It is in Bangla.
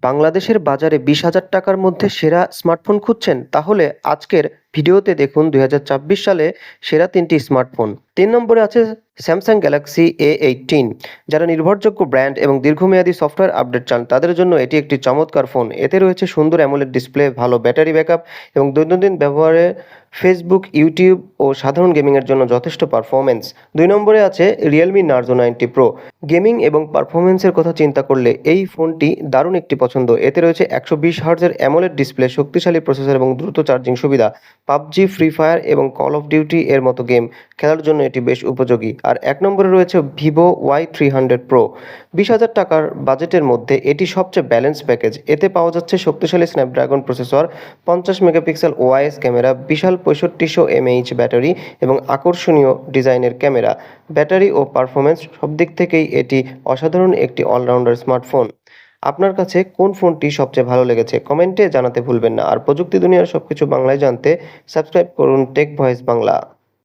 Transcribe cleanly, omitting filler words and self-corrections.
বাংলাদেশের বাজারে 20,000 টাকার মধ্যে সেরা স্মার্টফোন খুঁজছেন? তাহলে আজকের ভিডিওতে দেখুন 2024 সালে সেরা 3টি স্মার্টফোন। 3 নম্বরে আছে স্যামসাং গ্যালাক্সি A18। যারা নির্ভরযোগ্য ব্র্যান্ড এবং দীর্ঘমেয়াদী সফটওয়্যার আপডেট চান তাদের জন্য এটি একটি চমৎকার ফোন। এতে রয়েছে সুন্দর অ্যামোলেড ডিসপ্লে, ভালো ব্যাটারি ব্যাকআপ এবং দৈনন্দিন ব্যবহারে ফেসবুক, ইউটিউব ও সাধারণ গেমিংয়ের জন্য যথেষ্ট পারফরমেন্স। 2 নম্বরে আছে রিয়েলমি নার্জো 90 প্রো। গেমিং এবং পারফরমেন্সের কথা চিন্তা করলে এই ফোনটি দারুণ একটি পছন্দ। এতে রয়েছে 120 হার্টজের অ্যামোলেড ডিসপ্লে, শক্তিশালী প্রসেসর এবং দ্রুত চার্জিং সুবিধা। পাবজি, ফ্রি ফায়ার এবং কল অফ ডিউটি এর মতো গেম খেলার জন্য এটি বেশ উপযোগী। আর 1 নম্বরে রয়েছে ভিভো Y300 প্রো। 20,000 টাকার বাজেটের মধ্যে এটি সবচেয়ে ব্যালেন্স প্যাকেজ। এতে পাওয়া যাচ্ছে শক্তিশালী Snapdragon processor, 50 megapixel OIS camera, বিশাল 6500 mAh ব্যাটারি এবং আকর্ষণীয় ডিজাইনের ক্যামেরা। ব্যাটারি ও পারফরমেন্স সব দিক থেকেই এটি অসাধারণ একটি অলরাউন্ডার স্মার্টফোন। আপনার কাছে কোন ফোনটি সবচেয়ে ভালো লেগেছে কমেন্টে জানাতে ভুলবেন না। আর প্রযুক্তি দুনিয়ার সবকিছু বাংলায় জানতে সাবস্ক্রাইব করুন টেক ভয়েস বাংলা।